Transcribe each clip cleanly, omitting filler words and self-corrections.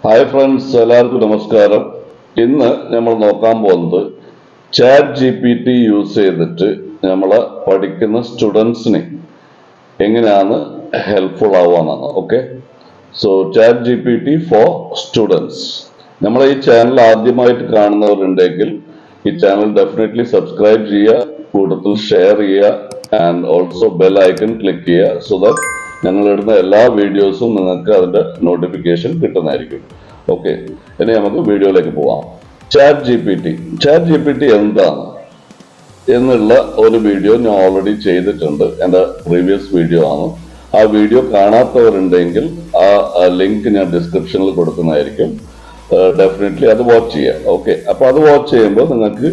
Hi friends, എല്ലാവർക്കും നമസ്കാരം. ഇന്ന് നമ്മൾ നോക്കാൻ പോകുന്നത് chat G P T use ചെയ്തിട്ട് നമ്മൾ പഠിക്കുന്ന സ്റ്റുഡൻസിന് എങ്ങനെയാണ് ഹെൽപ്ഫുൾ ആവാന്നാണ്. Okay, so chat G P T for students. നമ്മളെ ഈ ചാനൽ ആദ്യമായിട്ട് കാണുന്നവരുണ്ടെങ്കിൽ ഈ ചാനൽ ഡെഫിനറ്റ്ലി സബ്സ്ക്രൈബ് ചെയ്യുക, കൂടുതൽ ഷെയർ ചെയ്യുക and also bell icon click ചെയ്യുക സോ ദാറ്റ് ഞങ്ങൾ ഇടുന്ന എല്ലാ വീഡിയോസും നിങ്ങൾക്ക് അതിന്റെ നോട്ടിഫിക്കേഷൻ കിട്ടുന്നതായിരിക്കും. ഓക്കെ, ഇനി നമുക്ക് വീഡിയോയിലേക്ക് പോവാം. ചാറ്റ് ജി പി ടി എന്താണ് എന്നുള്ള ഒരു വീഡിയോ ഞാൻ ഓൾറെഡി ചെയ്തിട്ടുണ്ട്. എൻ്റെ പ്രീവിയസ് വീഡിയോ ആണ്. ആ വീഡിയോ കാണാത്തവരുണ്ടെങ്കിൽ ആ ലിങ്ക് ഞാൻ ഡിസ്ക്രിപ്ഷനിൽ കൊടുക്കുന്നതായിരിക്കും. ഡെഫിനറ്റ്ലി അത് വാച്ച് ചെയ്യുക. ഓക്കെ, അപ്പൊ അത് വാച്ച് ചെയ്യുമ്പോൾ നിങ്ങൾക്ക്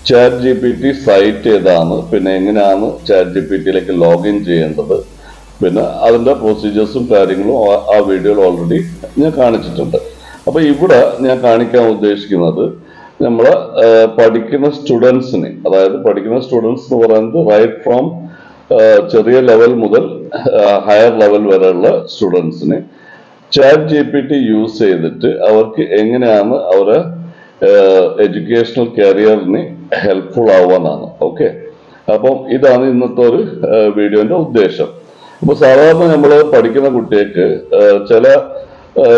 chat G P T site ഏതാണ്, പിന്നെ എങ്ങനെയാണ് ചാറ്റ് ജി പി ടിയിലേക്ക് ലോഗിൻ ചെയ്യേണ്ടത്, പിന്നെ അതിന്റെ പ്രൊസീജിയേഴ്സും കാര്യങ്ങളും ആ വീഡിയോയിൽ ഓൾറെഡി ഞാൻ കാണിച്ചിട്ടുണ്ട്. അപ്പൊ ഇവിടെ ഞാൻ കാണിക്കാൻ ഉദ്ദേശിക്കുന്നത് നമ്മൾ പഠിക്കുന്ന സ്റ്റുഡൻസിന്, അതായത് പഠിക്കുന്ന സ്റ്റുഡൻസ് എന്ന് പറയുന്നത് റൈറ്റ് ഫ്രോം ചെറിയ ലെവൽ മുതൽ ഹയർ ലെവൽ വരെയുള്ള സ്റ്റുഡൻസിന് chat G P T use ചെയ്തിട്ട് അവർക്ക് എങ്ങനെയാണ് അവരെ എഡ്യൂക്കേഷണൽ കരിയറിന് ഹെൽപ്ഫുൾ ആവാനാണ്. ഓക്കെ, അപ്പം ഇതാണ് ഇന്നത്തെ ഒരു വീഡിയോന്റെ ഉദ്ദേശം. അപ്പൊ സാധാരണ നമ്മൾ പഠിക്കുന്ന ചില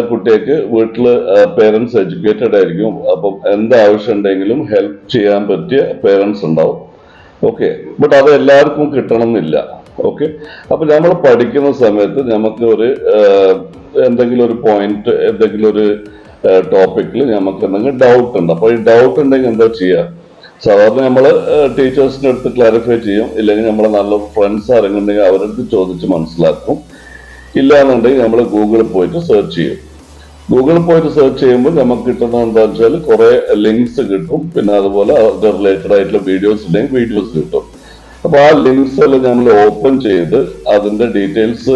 കുട്ടികൾക്ക് വീട്ടില് പേരൻസ് എഡ്യൂക്കേറ്റഡ് ആയിരിക്കും. അപ്പം എന്താവശ്യം ഉണ്ടെങ്കിലും ഹെൽപ്പ് ചെയ്യാൻ പറ്റിയ പേരൻസ് ഉണ്ടാവും. ഓക്കെ, ബട്ട് അത് എല്ലാവർക്കും കിട്ടണം എന്നില്ല. ഓക്കെ, അപ്പൊ നമ്മൾ പഠിക്കുന്ന സമയത്ത് നമുക്ക് എന്തെങ്കിലും ഒരു പോയിന്റ്, എന്തെങ്കിലും ഒരു ടോപ്പിക്കിൽ നമുക്ക് എന്തെങ്കിലും ഡൗട്ട് ഉണ്ട്. അപ്പൊ ഈ ഡൗട്ട് ഉണ്ടെങ്കിൽ എന്താ ചെയ്യുക? സാധാരണ നമ്മൾ ടീച്ചേഴ്സിന്റെ അടുത്ത് ക്ലാരിഫൈ ചെയ്യും, ഇല്ലെങ്കിൽ നമ്മളെ നല്ല ഫ്രണ്ട്സ് ആരെങ്കിലും അവരുടെ അടുത്ത് ചോദിച്ച് മനസ്സിലാക്കും. ഇല്ലാന്നുണ്ടെങ്കിൽ നമ്മൾ ഗൂഗിളിൽ പോയിട്ട് സെർച്ച് ചെയ്യും. ഗൂഗിളിൽ പോയിട്ട് സെർച്ച് ചെയ്യുമ്പോൾ നമുക്ക് കിട്ടുന്നത് എന്താണെന്ന് വെച്ചാൽ കുറെ ലിങ്ക്സ് കിട്ടും. പിന്നെ അതുപോലെ അതിന്റെ റിലേറ്റഡ് ആയിട്ടുള്ള വീഡിയോസ് ഉണ്ടെങ്കിൽ വീഡിയോസ് കിട്ടും. അപ്പൊ ആ ലിങ്ക്സ് എല്ലാം നമ്മൾ ഓപ്പൺ ചെയ്ത് അതിന്റെ ഡീറ്റെയിൽസ്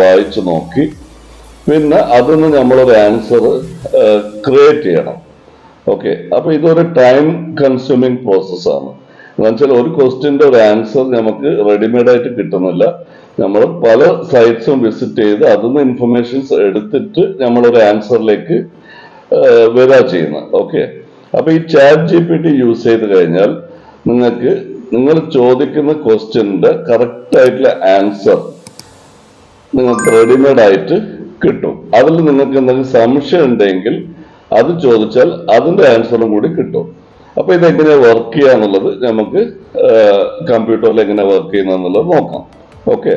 വായിച്ചു നോക്കി പിന്നെ അതിന് നമ്മളൊരു ആൻസർ ക്രിയേറ്റ് ചെയ്യണം. ഓക്കെ, അപ്പൊ ഇതൊരു ടൈം കൺസ്യൂമിങ് പ്രോസസ്സാണ്. എന്ന് വെച്ചാൽ ഒരു ക്വസ്റ്റ്യന്റെ ഒരു ആൻസർ നമുക്ക് റെഡിമെയ്ഡ് ആയിട്ട് കിട്ടുന്നില്ല. നമ്മൾ പല സൈറ്റ്സും വിസിറ്റ് ചെയ്ത് അതിന്ന് ഇൻഫർമേഷൻസ് എടുത്തിട്ട് നമ്മളൊരു ആൻസറിലേക്ക് വരിക ചെയ്യുന്നത്. ഓക്കെ, അപ്പൊ ഈ chat G P T use ചെയ്ത് കഴിഞ്ഞാൽ നിങ്ങൾ ചോദിക്കുന്ന ക്വസ്റ്റ്യന്റെ കറക്റ്റ് ആയിട്ടുള്ള ആൻസർ നിങ്ങൾക്ക് റെഡിമെയ്ഡ് ആയിട്ട് കിട്ടും. അതിൽ നിങ്ങൾക്ക് എന്തെങ്കിലും സംശയം ഉണ്ടെങ്കിൽ അത് ചോദിച്ചാൽ അതിന്റെ ആൻസറും കൂടി കിട്ടും. അപ്പൊ ഇതെങ്ങനെയാ വർക്ക് ചെയ്യാന്നുള്ളത് നമുക്ക് കമ്പ്യൂട്ടറിൽ എങ്ങനെ വർക്ക് ചെയ്യുന്നത് നോക്കാം. ഓക്കെ,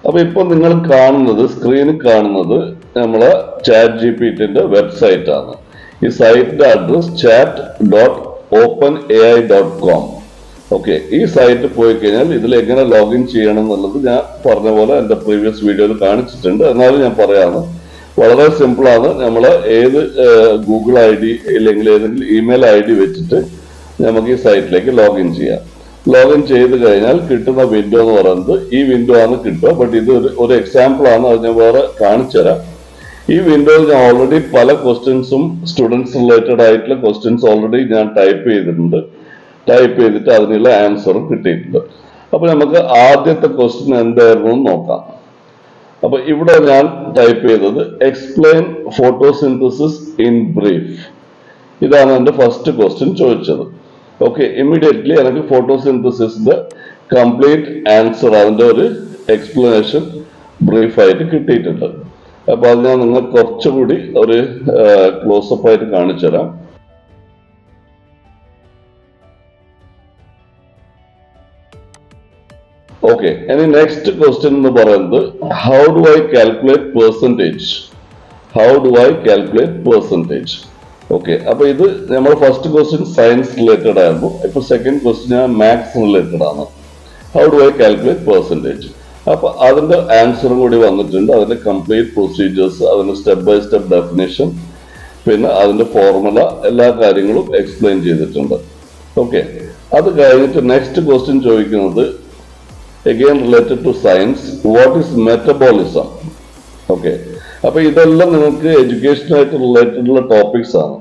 അപ്പൊ ഇപ്പൊ നിങ്ങൾ സ്ക്രീനിൽ കാണുന്നത് നമ്മളെ ചാറ്റ് ജി പി ടിന്റെ വെബ്സൈറ്റ് ആണ്. ഈ സൈറ്റിന്റെ അഡ്രസ് chat.openai.com. ഓക്കെ, ഈ സൈറ്റ് പോയി കഴിഞ്ഞാൽ ഇതിൽ എങ്ങനെ ലോഗിൻ ചെയ്യണം എന്നുള്ളത് ഞാൻ പറഞ്ഞ പോലെ എന്റെ പ്രീവിയസ് വീഡിയോയിൽ കാണിച്ചിട്ടുണ്ട്. എന്നാലും ഞാൻ പറയാം, വളരെ സിമ്പിൾ ആണ്. നമ്മൾ ഏത് ഗൂഗിൾ ഐ ഡി ഇല്ലെങ്കിൽ ഏതെങ്കിലും ഇമെയിൽ ഐ ഡി വെച്ചിട്ട് നമുക്ക് ഈ സൈറ്റിലേക്ക് ലോഗിൻ ചെയ്യാം. ലോഗിൻ ചെയ്ത് കഴിഞ്ഞാൽ കിട്ടുന്ന വിൻഡോ എന്ന് പറയുന്നത് ഈ വിൻഡോ ആണ് കിട്ടുക. ബട്ട് ഇത് ഒരു എക്സാമ്പിൾ ആണ്, അത് ഞാൻ വേറെ കാണിച്ചു തരാം. ഈ വിൻഡോയിൽ ഞാൻ ഓൾറെഡി പല ക്വസ്റ്റ്യൻസും സ്റ്റുഡൻസ് റിലേറ്റഡ് ആയിട്ടുള്ള ക്വസ്റ്റ്യൻസ് ഓൾറെഡി ഞാൻ ടൈപ്പ് ചെയ്തിട്ട് അതിനുള്ള ആൻസറും കിട്ടിയിട്ടുണ്ട്. അപ്പൊ നമുക്ക് ആദ്യത്തെ ക്വസ്റ്റ്യൻ എന്തായിരുന്നു എന്ന് നോക്കാം. അപ്പൊ ഇവിടെ ഞാൻ ടൈപ്പ് ചെയ്തത് എക്സ്പ്ലെയിൻ ഫോട്ടോസിന്തസിസ് ഇൻ ബ്രീഫ്. ഇതാണ് എന്റെ ഫസ്റ്റ് ക്വസ്റ്റ്യൻ ചോദിച്ചത്. ഓക്കെ, ഇമ്മീഡിയറ്റ്ലി എനിക്ക് ഫോട്ടോസിന്തസിന്റെ കംപ്ലീറ്റ് ആൻസർ, അതിന്റെ ഒരു എക്സ്പ്ലനേഷൻ ബ്രീഫായിട്ട് കിട്ടിയിട്ടുണ്ട്. അപ്പൊ അത് ഞാൻ നിങ്ങൾക്ക് കുറച്ചുകൂടി ഒരു ക്ലോസപ്പ് ആയിട്ട് കാണിച്ചു തരാം. ഓക്കെ, ഇനി നെക്സ്റ്റ് ക്വസ്റ്റ്യൻ എന്ന് പറയുന്നത് how do I calculate percentage. Okay, അപ്പൊ ഇത് നമ്മൾ ഫസ്റ്റ് ക്വസ്റ്റ്യൻ സയൻസ് റിലേറ്റഡ് ആയിരുന്നു. ഇപ്പൊ സെക്കൻഡ് ക്വസ്റ്റ്യൻ മാത്സ് റിലേറ്റഡ് ആണ്. How do I calculate percentage. അപ്പൊ അതിന്റെ ആൻസറും കൂടി വന്നിട്ടുണ്ട്. അതിന്റെ കംപ്ലീറ്റ് പ്രൊസീജിയേഴ്സ്, അതിന്റെ സ്റ്റെപ്പ് ബൈ സ്റ്റെപ്പ് ഡെഫിനേഷൻ, പിന്നെ അതിന്റെ ഫോർമുല, എല്ലാ കാര്യങ്ങളും എക്സ്പ്ലെയിൻ ചെയ്തിട്ടുണ്ട്. ഓക്കെ, അത് കഴിഞ്ഞിട്ട് നെക്സ്റ്റ് ക്വസ്റ്റ്യൻ ചോദിക്കുന്നത് again related to science, what is metabolism. Okay, അപ്പൊ ഇതെല്ലാം നിങ്ങൾക്ക് എഡ്യൂക്കേഷനായിട്ട് റിലേറ്റഡ് ഉള്ള ടോപ്പിക്സ് ആണ്.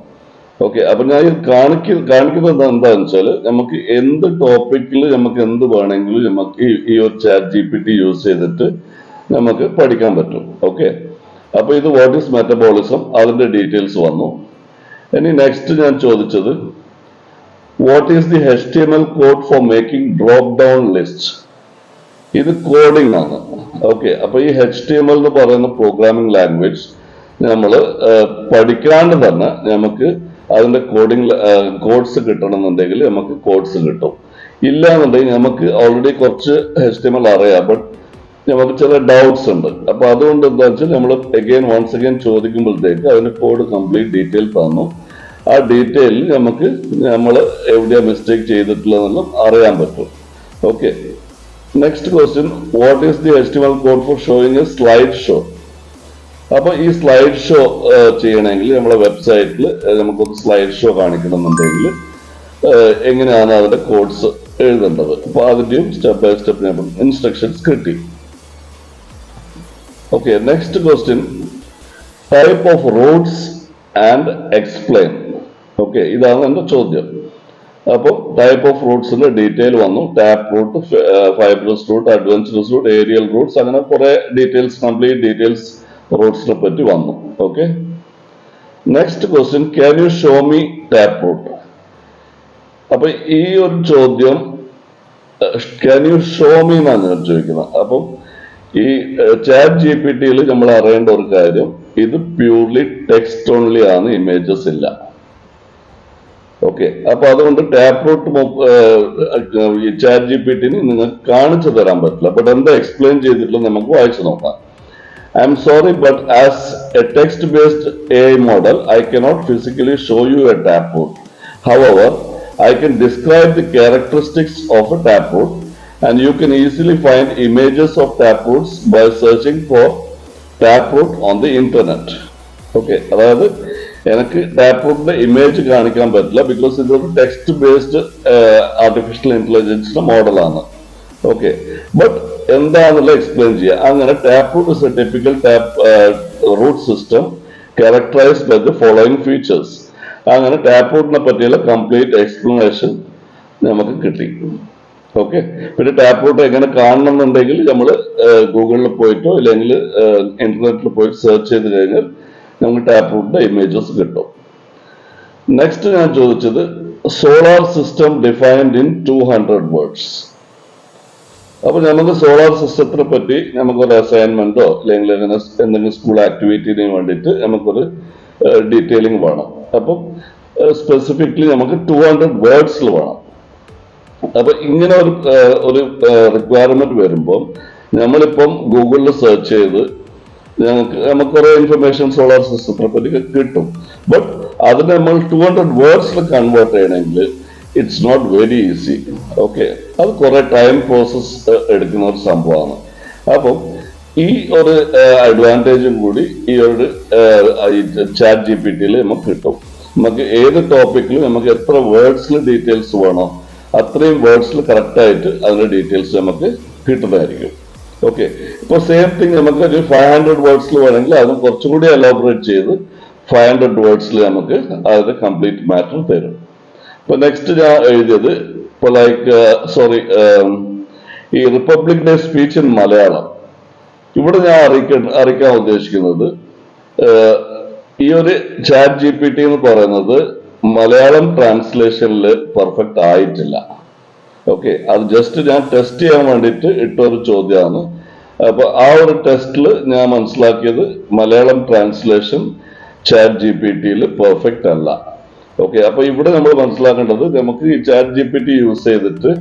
ഓക്കെ, അപ്പൊ ഞാൻ കാണിക്കുന്നത് എന്താണെന്ന് വെച്ചാൽ നമുക്ക് എന്ത് ടോപ്പിക്കിൽ നമുക്ക് എന്ത് വേണമെങ്കിലും നമുക്ക് ഈ ഒരു chat G P T use ചെയ്തിട്ട് നമുക്ക് പഠിക്കാൻ പറ്റും. ഓക്കെ, അപ്പോൾ ഇത് വാട്ട് ഈസ് മെറ്റബോളിസം, അതിന്റെ ഡീറ്റെയിൽസ് വന്നു. ഇനി നെക്സ്റ്റ് ഞാൻ ചോദിച്ചത് what is the HTML code for making drop down list. ഇത് കോഡിംഗ് ആണ്. ഓക്കെ, അപ്പൊ ഈ HTML എന്ന് പറയുന്ന പ്രോഗ്രാമിംഗ് ലാംഗ്വേജ് നമ്മൾ പഠിക്കാണ്ട് തന്നെ നമുക്ക് അതിന്റെ കോഡ്സ് കിട്ടണമെന്നുണ്ടെങ്കിൽ നമുക്ക് കോഡ്സ് കിട്ടും. ഇല്ല എന്നുണ്ടെങ്കിൽ നമുക്ക് ഓൾറെഡി കുറച്ച് HTML അറിയാം, ബട്ട് നമുക്ക് ചില ഡൗട്ട്സ് ഉണ്ട്. അപ്പൊ അതുകൊണ്ട് എന്താ വെച്ചാൽ നമ്മൾ വൺസ് അഗൈൻ ചോദിക്കുമ്പോഴത്തേക്ക് അതിന്റെ കോഡ് കംപ്ലീറ്റ് ഡീറ്റെയിൽ തന്നു. ആ ഡീറ്റെയിലിൽ നമുക്ക് നമ്മൾ എവിടെയാ മിസ്റ്റേക്ക് ചെയ്തിട്ടുള്ളതെന്നും അറിയാൻ പറ്റും. Okay, next question what is the HTML code four showing A slide show. അപ്പൊ ഈ സ്ലൈഡ് ഷോ ചെയ്യണമെങ്കിൽ നമ്മളെ വെബ്സൈറ്റിൽ നമുക്കൊരു സ്ലൈഡ് ഷോ കാണിക്കണമെന്നുണ്ടെങ്കിൽ എങ്ങനെയാണ് അതിന്റെ കോഡ്സ് എഴുതേണ്ടത്. അപ്പൊ അതിന്റെയും സ്റ്റെപ്പ് ബൈ സ്റ്റെപ്പ് നമ്മൾ ഇൻസ്ട്രക്ഷൻസ് കിട്ടി. Okay, next question type of roots and explain. Okay, ഇതാണ് എന്റെ ചോദ്യം. അപ്പോൾ ടൈപ്പ് ഓഫ് റൂട്ട്സിന്റെ ഡീറ്റെയിൽ വന്നു. Tap root, fibrous root, adventurous root, aerial roots, അങ്ങനെ കുറെ ഡീറ്റെയിൽസ്, കംപ്ലീറ്റ് ഡീറ്റെയിൽസ് റൂട്ട്സിനെ പറ്റി വന്നു. Okay, next question can you show me tap root. അപ്പൊ ഈ ഒരു ചോദ്യം ക്യാൻ യു ഷോ മീ എന്നാണ് ഞാൻ ചോദിക്കുന്നത്. അപ്പം ഈ ChatGPT നമ്മൾ അറിയേണ്ട ഒരു കാര്യം, ഇത് പ്യൂർലി ടെക്സ്റ്റ് ഓൺലി ആണ്, ഇമേജസ് ഇല്ല. ഓക്കെ, അപ്പൊ അതുകൊണ്ട് ടാപ്പ് റൂട്ട് ഈ ChatGPT നിങ്ങൾക്ക് കാണിച്ചു തരാൻ പറ്റില്ല. ബട്ട് എന്താ എക്സ്പ്ലെയിൻ ചെയ്തിട്ടുള്ളത് നമുക്ക് വായിച്ചു നോക്കാം. I am sorry but as A text based AI model I cannot physically show you a taproot. However, I can describe the characteristics of a taproot and you can easily find images of taproots by searching for taproot on the internet. Okay, അതായത് എനിക്ക് ടാപ്റൂട്ടിന്റെ image കാണിക്കാൻ പറ്റില്ല, because ഇതൊരു text based artificial ഇന്റലിജൻസിന്റെ മോഡലാണ്. Okay, but എന്താണെന്നുള്ള explain ചെയ്യാം. അങ്ങനെ taproot is a typical root system characterized by the following features. അങ്ങനെ ടാപ്റൂട്ടിനെ പറ്റിയുള്ള കംപ്ലീറ്റ് എക്സ്പ്ലനേഷൻ നമുക്ക് കിട്ടി. ഓക്കെ, പിന്നെ ടാപ്റൂട്ട് എങ്ങനെ കാണണം എന്നുണ്ടെങ്കിൽ നമ്മൾ ഗൂഗിളിൽ പോയിട്ടോ ഇല്ലെങ്കിൽ ഇന്റർനെറ്റിൽ പോയിട്ട് സെർച്ച് ചെയ്ത് കഴിഞ്ഞാൽ നമുക്ക് ടാപ്റൂട്ടിന്റെ ഇമേജസ് കിട്ടും. നെക്സ്റ്റ് ഞാൻ ചോദിച്ചത് solar system defined in 200 words. അപ്പൊ നമുക്ക് സോളാർ സിസ്റ്റത്തിനെ പറ്റി നമുക്കൊരു അസൈൻമെന്റോ അല്ലെങ്കിൽ എന്തെങ്കിലും സ്കൂൾ ആക്ടിവിറ്റിന് വേണ്ടിയിട്ട് നമുക്കൊരു ഡീറ്റെയിലിംഗ് വേണം. അപ്പം സ്പെസിഫിക്കലി നമുക്ക് 200 വേർഡ്സിൽ വേണം. അപ്പൊ ഇങ്ങനെ ഒരു റിക്വയർമെന്റ് വരുമ്പോൾ നമ്മളിപ്പം ഗൂഗിളിൽ സെർച്ച് ചെയ്ത് നമുക്ക് കുറെ ഇൻഫർമേഷൻ സോളാർ സിസ്റ്റത്തിനെ പറ്റി കിട്ടും. ബട്ട് അത് നമ്മൾ 200 വേർഡ്സിൽ കൺവേർട്ട് ചെയ്യണമെങ്കിൽ it's not very easy. Okay, അത് കുറെ ടൈം പ്രോസസ് എടുക്കുന്ന ഒരു സംഭവമാണ്. അപ്പം ഈ ഒരു അഡ്വാൻറ്റേജും കൂടി ഈ ഒരു ChatGPT നമുക്ക് കിട്ടും. നമുക്ക് ഏത് ടോപ്പിക്കിലും നമുക്ക് എത്ര വേർഡ്സിൽ ഡീറ്റെയിൽസ് വേണോ അത്രയും വേർഡ്സിൽ കറക്റ്റ് ആയിട്ട് അതിന്റെ ഡീറ്റെയിൽസ് നമുക്ക് കിട്ടുന്നതായിരിക്കും. ഓക്കെ, ഇപ്പൊ സെയിം തിങ് നമുക്ക് ഒരു 500 വേർഡ്സിൽ വേണമെങ്കിൽ അത് കുറച്ചും കൂടി എലോബറേറ്റ് ചെയ്ത് 500 വേർഡ്സിൽ നമുക്ക് അതിന്റെ കംപ്ലീറ്റ് മാറ്റർ തരും. ഇപ്പൊ നെക്സ്റ്റ് ഞാൻ എഴുതിയത് ഇപ്പൊ ഈ republic day speech in Malayalam. ഇവിടെ ഞാൻ അറിയിക്കാൻ ഉദ്ദേശിക്കുന്നത് ഈ ഒരു ChatGPT എന്ന് പറയുന്നത് മലയാളം ട്രാൻസ്ലേഷനിൽ പെർഫെക്റ്റ് ആയിട്ടില്ല. ഓക്കെ, അത് ജസ്റ്റ് ഞാൻ ടെസ്റ്റ് ചെയ്യാൻ വേണ്ടിയിട്ട് ഇട്ടൊരു ചോദ്യമാണ്. അപ്പൊ ആ ഒരു ടെസ്റ്റിൽ ഞാൻ മനസ്സിലാക്കിയത് മലയാളം ട്രാൻസ്ലേഷൻ ChatGPT പെർഫെക്റ്റ് അല്ല. ഓക്കെ, അപ്പൊ ഇവിടെ നമ്മൾ മനസ്സിലാക്കേണ്ടത് നമുക്ക് ഈ ChatGPT യൂസ് ചെയ്തിട്ട്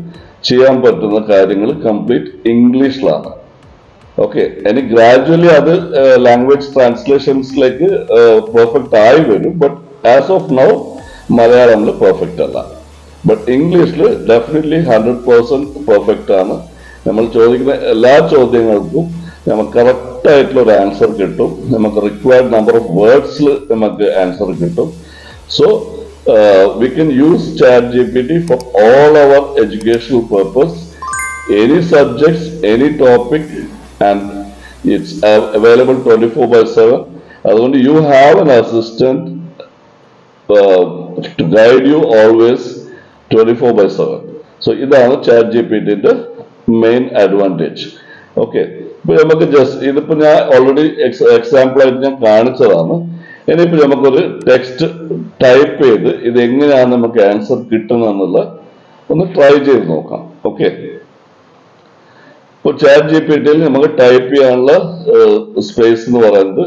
ചെയ്യാൻ പറ്റുന്ന കാര്യങ്ങൾ കംപ്ലീറ്റ് ഇംഗ്ലീഷിലാണ്. ഓക്കെ, ഇനി ഗ്രാജുവലി അത് ലാംഗ്വേജ് ട്രാൻസ്ലേഷൻസിലേക്ക് പെർഫെക്റ്റ് ആയി വരും. ബട്ട് ആസ് ഓഫ് നൗ മലയാളത്തിൽ പെർഫെക്റ്റ് അല്ല. ബട്ട് ഇംഗ്ലീഷിൽ ഡെഫിനറ്റ്ലി 100% പെർഫെക്റ്റ് ആണ്. നമ്മൾ ചോദിക്കുന്ന എല്ലാ ചോദ്യങ്ങൾക്കും നമുക്ക് കറക്റ്റ് ആയിട്ടുള്ള ഒരു ആൻസർ കിട്ടും. നമുക്ക് റിക്വയർഡ് നമ്പർ ഓഫ് വേർഡ്സിൽ നമുക്ക് ആൻസർ കിട്ടും. So we can use ChatGPT for all our educational purpose, any subjects, any topic, and it's available 24/7. അതുകൊണ്ട് you have an assistant to guide you always 24/7. So ഇതാണ് ChatGPTന്റെ main advantage. Okay, ഇപ്പൊ നമുക്ക് just ഇതിപ്പോ ഞാൻ already example ആയിട്ട് ഞാൻ കാണിച്ചതാണ്. ഇനിയിപ്പോ നമുക്കൊരു ടെക്സ്റ്റ് ടൈപ്പ് ചെയ്ത് ഇത് എങ്ങനെയാണ് നമുക്ക് ആൻസർ കിട്ടുന്നതെന്നുള്ള ഒന്ന് ട്രൈ ചെയ്ത് നോക്കാം. ഓക്കെ, ഇപ്പോൾ ചാറ്റ് ജിപിടിയിൽ നമുക്ക് ടൈപ്പ് ചെയ്യാനുള്ള സ്പേസ് എന്ന് പറയുന്നത്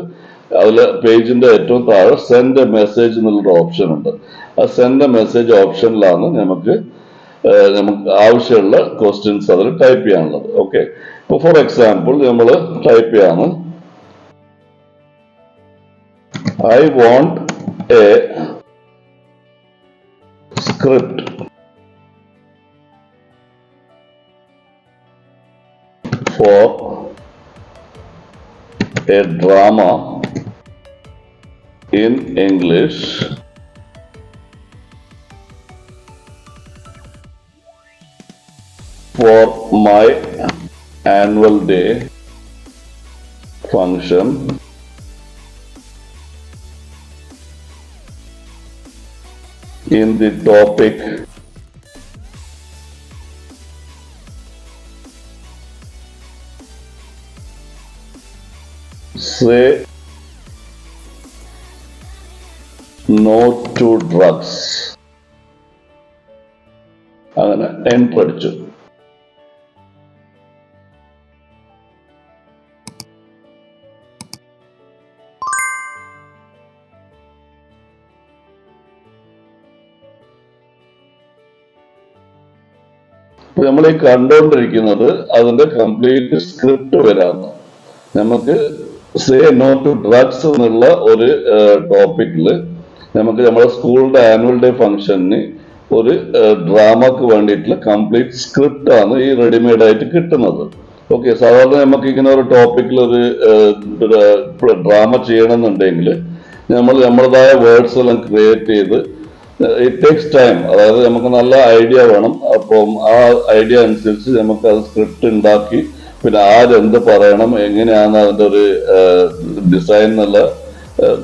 അതിൽ പേജിന്റെ ഏറ്റവും താഴെ സെൻഡ് എ മെസ്സേജ് എന്നുള്ളൊരു ഓപ്ഷൻ ഉണ്ട്. ആ സെൻഡ് എ മെസ്സേജ് ഓപ്ഷനിലാണ് നമുക്ക് ആവശ്യമുള്ള ക്വസ്റ്റ്യൻസ് അതിൽ ടൈപ്പ് ചെയ്യാനുള്ളത്. ഓക്കെ, ഇപ്പൊ ഫോർ എക്സാമ്പിൾ നമ്മൾ ടൈപ്പ് ചെയ്യാണ് I won't A script for a drama in English for my annual day function in the topic say no to drugs. അങ്ങനെ എൻ്റർ അടിച്ചു. നമ്മൾ ഈ കണ്ടുകൊണ്ടിരിക്കുന്നത് അതിന്റെ കംപ്ലീറ്റ് സ്ക്രിപ്റ്റ് വരാന്ന്. നമുക്ക് സേ നോ ടു ഡ്രഗ്സ് എന്നുള്ള ഒരു ടോപ്പിക്കിൽ നമുക്ക് നമ്മുടെ സ്കൂളിന്റെ ആനുവൽ ഡേ ഫംഗ്ഷന് ഒരു ഡ്രാമക്ക് വേണ്ടിയിട്ടുള്ള കംപ്ലീറ്റ് സ്ക്രിപ്റ്റ് ആണ് ഈ റെഡിമെയ്ഡ് ആയിട്ട് കിട്ടുന്നത്. ഓക്കെ, സാധാരണ നമുക്ക് ഇങ്ങനെ ഒരു ടോപ്പിക്കിൽ ഒരു ഡ്രാമ ചെയ്യണമെന്നുണ്ടെങ്കിൽ നമ്മൾ നമ്മുടേതായ വേർഡ്സ് എല്ലാം ക്രിയേറ്റ് ചെയ്ത് ഇറ്റ് ടേക്സ് ടൈം. അതായത് നമുക്ക് നല്ല ഐഡിയ വേണം. അപ്പം ആ ഐഡിയ അനുസരിച്ച് നമുക്ക് അത് സ്ക്രിപ്റ്റ് ഉണ്ടാക്കി പിന്നെ ആരെന്ത് പറയണം, എങ്ങനെയാണ് അതിൻ്റെ ഒരു ഡിസൈൻ എന്നുള്ള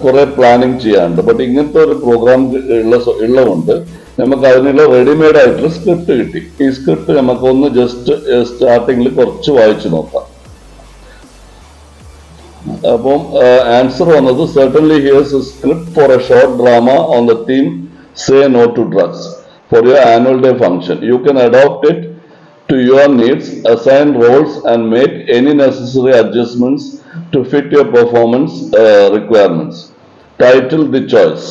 കുറെ പ്ലാനിങ് ചെയ്യാറുണ്ട്. ബട്ട് ഇങ്ങനത്തെ ഒരു പ്രോഗ്രാം ഉള്ളതുകൊണ്ട് നമുക്ക് അതിനുള്ള റെഡിമെയ്ഡ് ആയിട്ടുള്ള സ്ക്രിപ്റ്റ് കിട്ടി. ഈ സ്ക്രിപ്റ്റ് നമുക്ക് ഒന്ന് ജസ്റ്റ് സ്റ്റാർട്ടിങ്ങിൽ കുറച്ച് വായിച്ചു നോക്കാം. അപ്പം ആൻസർ വന്നത് certainly here's a script for a short drama on the theme say no to drugs for your annual day function. You can adopt it to your needs, assign roles and make any necessary adjustments to fit your performance requirements. Title the choice.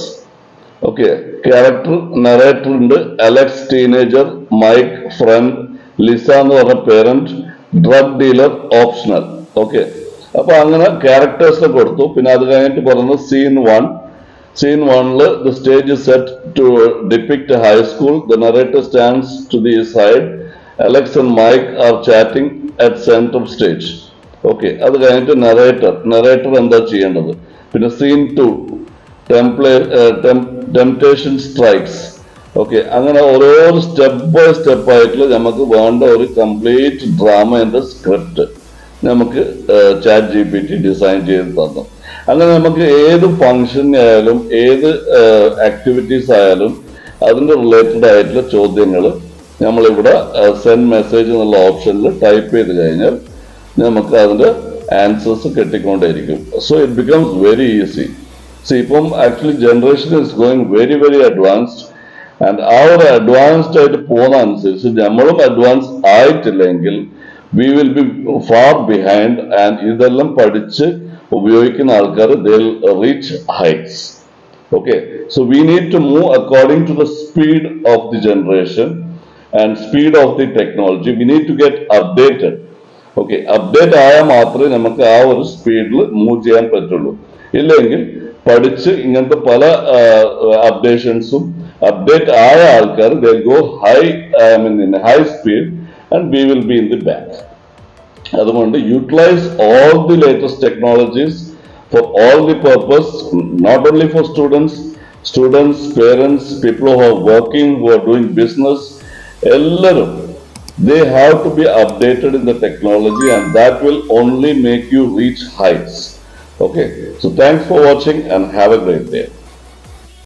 Okay, character narrator ഉണ്ട്, Alex teenager, Mike friend, Lisa എന്ന് പറഞ്ഞ parent, drug dealer optional. Okay, അപ്പൊ അങ്ങനെ ക്യാരക്ടേഴ്സിനെ കൊടുത്തു. പിന്നെ അത് കഴിഞ്ഞിട്ട് പറയുന്നത് scene 1. Scene 1, the stage is set to depict a high school. The narrator stands to the side. Alex and Mike are chatting at center stage. Okay, അത് കഴിഞ്ഞിട്ട് narrator എന്താ ചെയ്യേണ്ടത്. പിന്നെ scene 2, temptation strikes. ഓക്കെ, അങ്ങനെ ഓരോ step by step ആയിട്ട് നമുക്ക് വേണ്ട ഒരു കംപ്ലീറ്റ് ഡ്രാമയുടെ സ്ക്രിപ്റ്റ് നമുക്ക് ചാറ്റ് GPT ഡിസൈൻ ചെയ്ത് തന്നു. അങ്ങനെ നമുക്ക് ഏത് ഫംഗ്ഷൻ ആയാലും ഏത് ആക്ടിവിറ്റീസ് ആയാലും അതിന്റെ റിലേറ്റഡ് ആയിട്ടുള്ള ചോദ്യങ്ങൾ നമ്മളിവിടെ സെൻഡ് മെസ്സേജ് എന്നുള്ള ഓപ്ഷനിൽ ടൈപ്പ് ചെയ്ത് കഴിഞ്ഞാൽ നമുക്ക് അതിന്റെ ആൻസേഴ്സ് കിട്ടിക്കൊണ്ടേയിരിക്കും. So it becomes very easy. So ഇപ്പം actually generation is going very very advanced. And ആ ഒരു അഡ്വാൻസ്ഡ് ആയിട്ട് പോകുന്ന അനുസരിച്ച് നമ്മളും അഡ്വാൻസ് ആയിട്ടില്ലെങ്കിൽ we will be far behind, and ഇതെല്ലാം പഠിച്ച് ഉപയോഗിക്കുന്ന ആൾക്കാർ they will reach heights. Okay, so we need to move according to the speed of the generation and speed of the technology. We need to get updated. Okay, update ആയാൽ മാത്രമേ നമുക്ക് ആ ഒരു സ്പീഡിൽ മൂവ് ചെയ്യാൻ പറ്റുള്ളൂ. ഇല്ലെങ്കിൽ പഠിച്ച് ഇങ്ങനത്തെ പല അപ്ഡേഷൻസും അപ്ഡേറ്റ് ആയ ആൾക്കാർ they will go high, I mean in high speed, and we will be in the back. അതുകൊണ്ട് utilize all the latest technologies for all the purpose, not only for students, parents, people who are working, who are doing business, എല്ലാവരും they have to be updated in the technology, and that will only make you reach heights. Okay, so thanks for watching and have a great day.